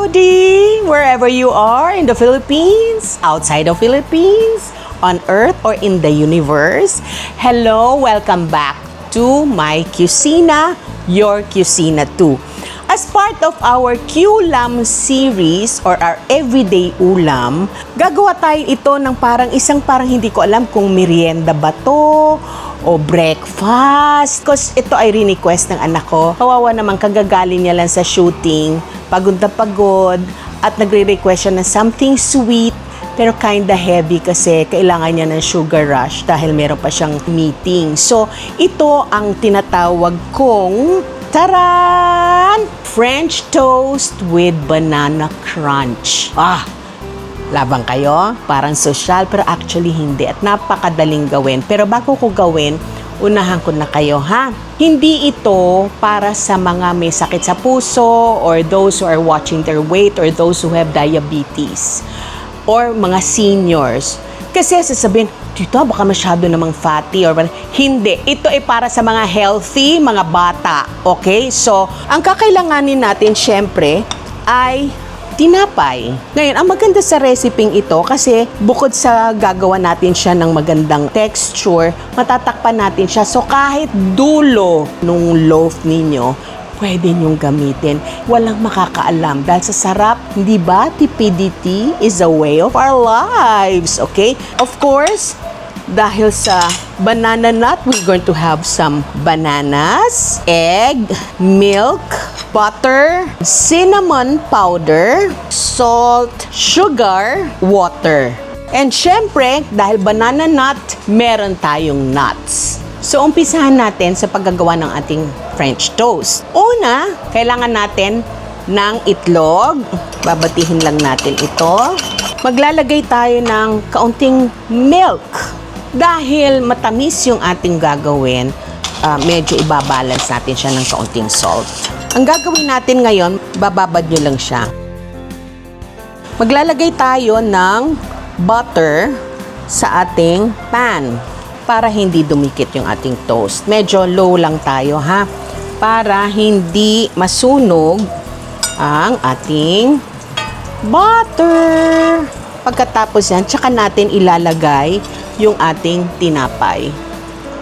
Howdy! Wherever you are in the Philippines, outside of Philippines, on Earth or in the universe. Hello, welcome back to my Cucina, your Cucina too. As part of our Q-Lam series or our everyday ulam, gagawa tayo ito ng parang hindi ko alam kung merienda ba to o breakfast. Because ito ay request ng anak ko. Kawawa naman, kagagaling niya lang sa shooting, pagod na pagod, at nagre-request siya ng something sweet pero kinda heavy kasi kailangan niya ng sugar rush dahil meron pa siyang meeting. So, ito ang tinatawag kong taran! French toast with banana crunch. Labang kayo? Parang social pero actually hindi at napakadaling gawin. Pero bago ko gawin, unahan ko na kayo ha. Hindi ito para sa mga may sakit sa puso or those who are watching their weight or those who have diabetes or mga seniors. Kasi sasabihin, tita, baka masyado namang fatty or hindi. Ito ay para sa mga healthy, mga bata. Okay? So, ang kakailanganin natin syempre ay tinapay. Ngayon, ang maganda sa reseping ito kasi bukod sa gagawa natin siya ng magandang texture, matatakpan natin siya. So, kahit dulo nung loaf ninyo, pwede nyong gamitin. Walang makakaalam. Dahil sa sarap, hindi ba? Tipidity is a way of our lives. Okay? Of course, dahil sa banana nut, we're going to have some bananas, egg, milk, butter, cinnamon powder, salt, sugar, water. And syempre, dahil banana nut, meron tayong nuts. So, umpisahan natin sa paggagawa ng ating French toast. Una, kailangan natin ng itlog. Babatihin lang natin ito. Maglalagay tayo ng kaunting milk. Dahil matamis yung ating gagawin, medyo ibabalance natin siya ng kaunting salt. Ang gagawin natin ngayon, bababad nyo lang siya. Maglalagay tayo ng butter sa ating pan para hindi dumikit yung ating toast. Medyo low lang tayo ha, para hindi masunog ang ating butter. Pagkatapos yan, tsaka natin ilalagay yung ating tinapay.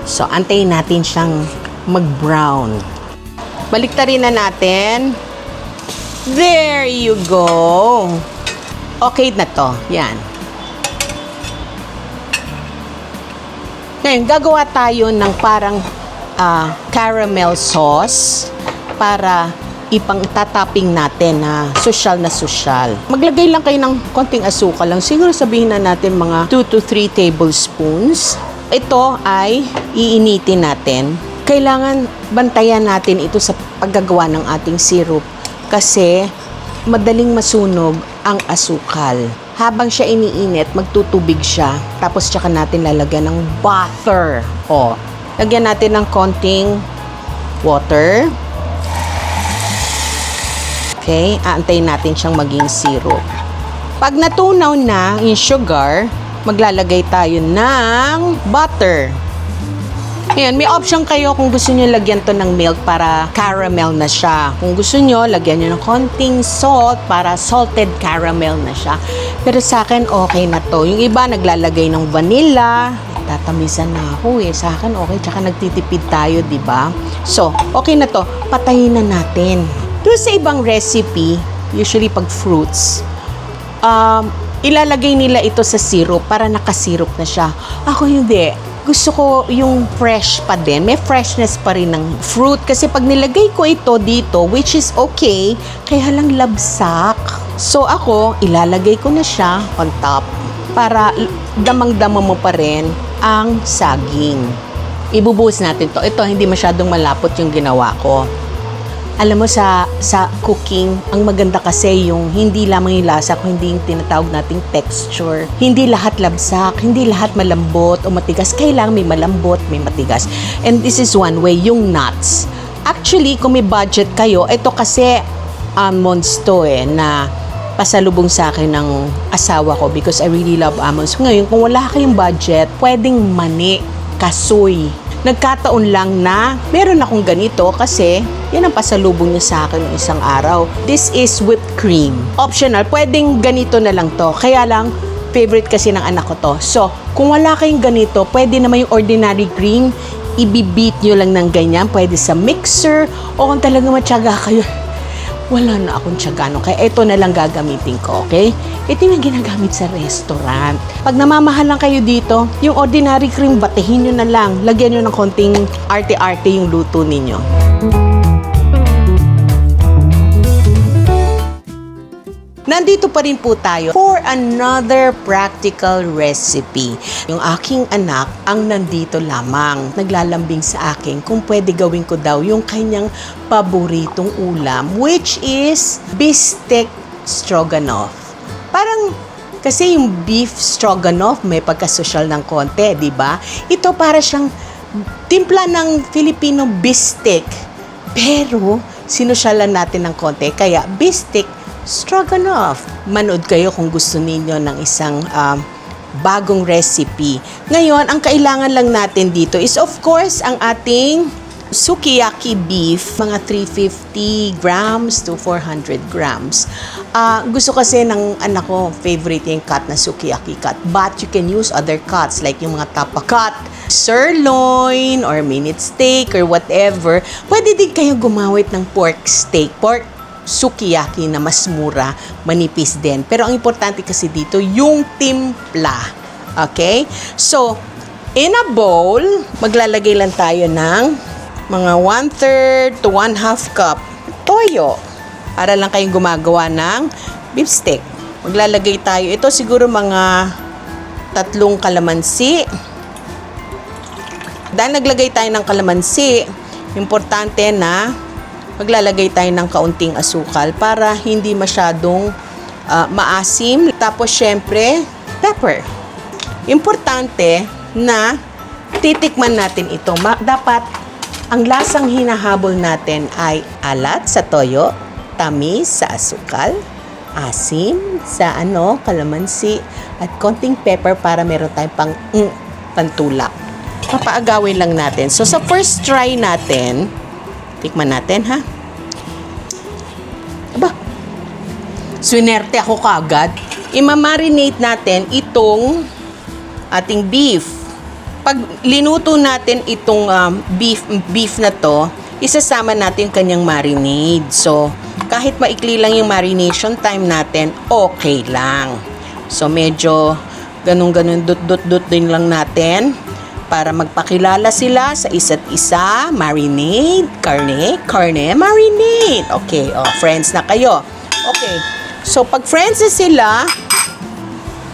So, antayin natin siyang mag-brown. Baliktarin na natin. There you go. Okay na to. Yan. Ngayon, gagawa tayo ng parang caramel sauce para ipang-tatapping natin na sosyal. Maglagay lang kayo ng konting asukal lang. Siguro sabihin na natin mga 2 to 3 tablespoons. Ito ay iinitin natin. Kailangan bantayan natin ito sa paggagawa ng ating syrup kasi madaling masunog ang asukal. Habang siya iniinit, magtutubig siya. Tapos tsaka natin lalagyan ng butter. Lagyan natin ng konting water. Okay, aantayin natin siyang maging syrup. Pag natunaw na yung sugar, maglalagay tayo ng butter. Ngayon, may option kayo kung gusto nyo lagyan to ng milk para caramel na siya. Kung gusto nyo, lagyan nyo ng konting salt para salted caramel na siya. Pero sa akin, okay na to. Yung iba, naglalagay ng vanilla. Tatamisan na ako Sa akin, okay. Tsaka nagtitipid tayo, di ba? So, okay na to. Patayin na natin. Doon sa ibang recipe, usually pag fruits, ilalagay nila ito sa syrup para nakasirup na siya. Ako hindi. Gusto ko yung fresh pa din. May freshness pa rin ng fruit. Kasi pag nilagay ko ito dito, which is okay, kaya lang labsak. So ako, ilalagay ko na siya on top para damang-dama mo pa rin ang saging. Ibubuhos natin to. Ito, hindi masyadong malapot yung ginawa ko. Alam mo, sa cooking, ang maganda kasi yung hindi lamang yung lasa, kundi yung tinatawag nating texture. Hindi lahat labsak, hindi lahat malambot o matigas. Kailangan may malambot, may matigas. And this is one way, yung nuts. Actually, kung may budget kayo, ito kasi almonds to na pasalubong sa akin ng asawa ko because I really love almonds. Ngayon, kung wala kayong budget, pwedeng mani, kasoy. Nagkataon lang na meron akong ganito kasi yan ang pasalubong niya sa akin ng isang araw. This is whipped cream. Optional, pwedeng ganito na lang to. Kaya lang, favorite kasi ng anak ko to. So, kung wala kayong ganito, pwede naman yung ordinary cream, ibibit nyo lang ng ganyan. Pwede sa mixer o kung talagang matyaga kayo. Wala na akong tiyagano. Kaya ito na lang gagamitin ko, okay? Ito yung ginagamit sa restaurant. Pag namamahal lang kayo dito, yung ordinary cream, batihin nyo na lang. Lagyan nyo ng konting arte-arte yung luto ninyo. Nandito pa rin po tayo for another practical recipe. Yung aking anak ang nandito lamang, naglalambing sa akin kung pwede gawin ko daw yung kanyang paboritong ulam, which is beefsteak stroganoff. Parang kasi yung beef stroganoff may pagkasosyal ng konti, di ba? Ito para siyang timpla ng Filipino beefsteak. Pero sinusyalan natin ng konti, kaya beefsteak stroganoff. Manood kayo kung gusto ninyo ng isang bagong recipe. Ngayon, ang kailangan lang natin dito is of course ang ating sukiyaki beef, mga 350 grams to 400 grams. Gusto kasi ng anak ko, favorite yung cut na sukiyaki cut. But you can use other cuts like yung mga tapa cut, sirloin, or minute steak, or whatever. Pwede din kayo gumawit ng pork steak, pork sukiyaki na mas mura, manipis din. Pero ang importante kasi dito, yung timpla. Okay? So, in a bowl, maglalagay lang tayo ng mga 1/3 to 1/2 cup toyo. Para lang kayong gumagawa ng beef steak. Maglalagay tayo. Ito siguro mga 3 kalamansi. Dahil naglagay tayo ng kalamansi, importante na maglalagay tayo ng kaunting asukal para hindi masyadong maasim. Tapos, syempre, pepper. Importante na titikman natin ito. Dapat, ang lasang hinahabol natin ay alat sa toyo, tamis sa asukal, asim sa kalamansi, at konting pepper para meron tayong pantulak. Papaagawin lang natin. So, sa first try natin, tikman natin, ha? Aba, swinerte ako kaagad. Imamarinate natin itong ating beef. Pag linuto natin itong beef na to, isasama natin yung kanyang marinade. So, kahit maikli lang yung marination time natin, okay lang. So, medyo ganun-ganun, dut-dut-dut din lang natin para magpakilala sila sa isa't isa. Marinade, karne, marinade. Okay, friends na kayo. Okay, so pag friends na sila,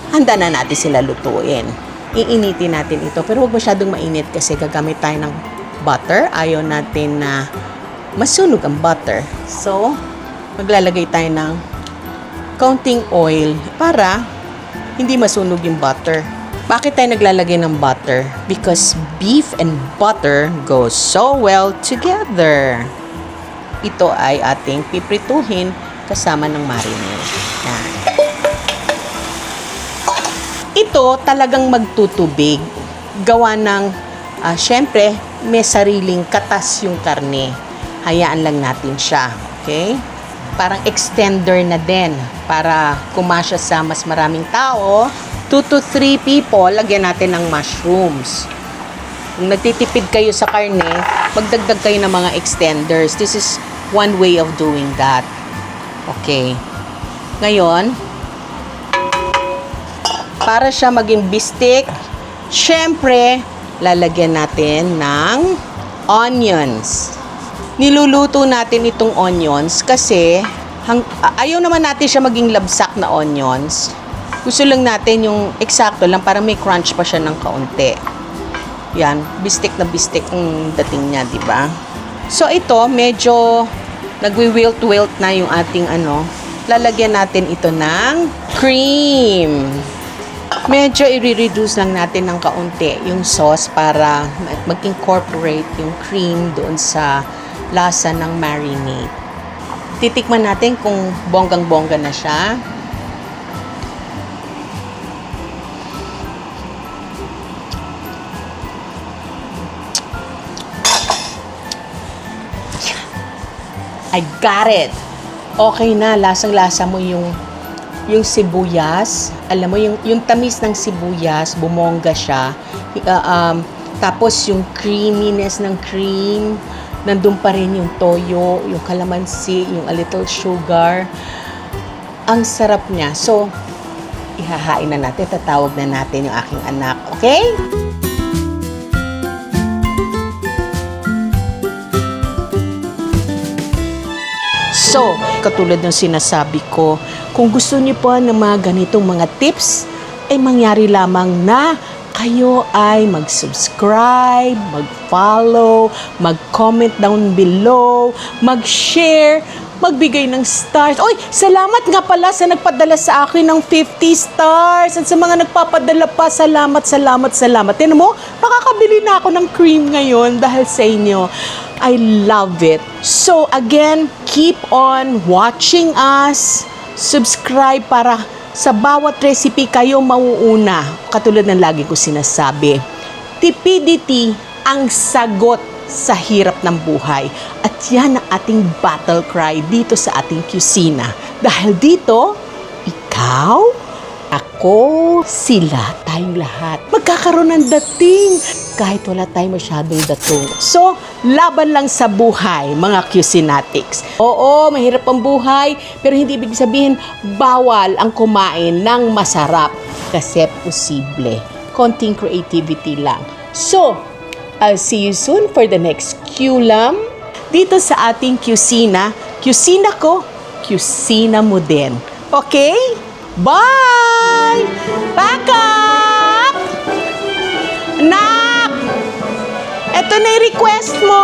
handa na natin sila lutuin. Iinitin natin ito, pero huwag masyadong mainit kasi gagamit tayo ng butter. Ayaw natin na masunog ang butter. So, maglalagay tayo ng counting oil para hindi masunog yung butter. Bakit tayo naglalagay ng butter? Because beef and butter go so well together. Ito ay ating piprituhin kasama ng marinade. Yan. Ito talagang magtutubig. Gawa ng, syempre, may sariling katas yung karne. Hayaan lang natin siya. Okay? Parang extender na din para kumasya sa mas maraming tao. 2 to 3 people, lagyan natin ng mushrooms. Kung nagtitipid kayo sa karne, magdagdag kayo ng mga extenders. This is one way of doing that. Okay. Ngayon, para siya maging beefsteak, syempre, lalagyan natin ng onions. Niluluto natin itong onions kasi ayaw naman natin siya maging labsak na onions. Gusto lang natin yung eksakto lang para may crunch pa siya ng kaunti. Yan, beefsteak na beefsteak ang dating niya, di ba? So ito, medyo nagwi-wilt-wilt na yung ating lalagyan natin ito ng cream. Medyo i-reduce lang natin ng kaunti yung sauce para mag-incorporate yung cream doon sa lasa ng marinade. Titikman natin kung bonggang-bongga na siya. I got it. Okay na, lasang-lasa mo yung sibuyas. Alam mo, yung tamis ng sibuyas, bumongga siya. Tapos yung creaminess ng cream, nandun pa rin yung toyo, yung calamansi, yung a little sugar. Ang sarap niya. So, ihahain na natin, tatawag na natin yung aking anak. Okay? So, katulad ng sinasabi ko, kung gusto niyo po ng mga ganitong mga tips, ay mangyari lamang na kayo ay mag-subscribe, mag-follow, mag-comment down below, mag-share, magbigay ng stars. Oy, salamat nga pala sa nagpadala sa akin ng 50 stars. At sa mga nagpapadala pa, salamat. Tiyan mo, makakabili na ako ng cream ngayon dahil sa inyo. I love it. So again, keep on watching us. Subscribe para sa bawat recipe kayo mauuna. Katulad ng lagi ko sinasabi, tipidity ang sagot sa hirap ng buhay. At yan ang ating battle cry dito sa ating kusina. Dahil dito, ikaw, ako, sila, tayong lahat. Magkakaroon ng dating kahit wala tayong masyadong datong. So, laban lang sa buhay, mga Cuisinatics. Oo, mahirap ang buhay, pero hindi ibig sabihin bawal ang kumain ng masarap. Kasi posible. Konting creativity lang. So, I'll see you soon for the next Culam. Dito sa ating kusina, kusina ko, kusina mo din. Okay? Bye! Pack up! Anak! Ito na yung request mo!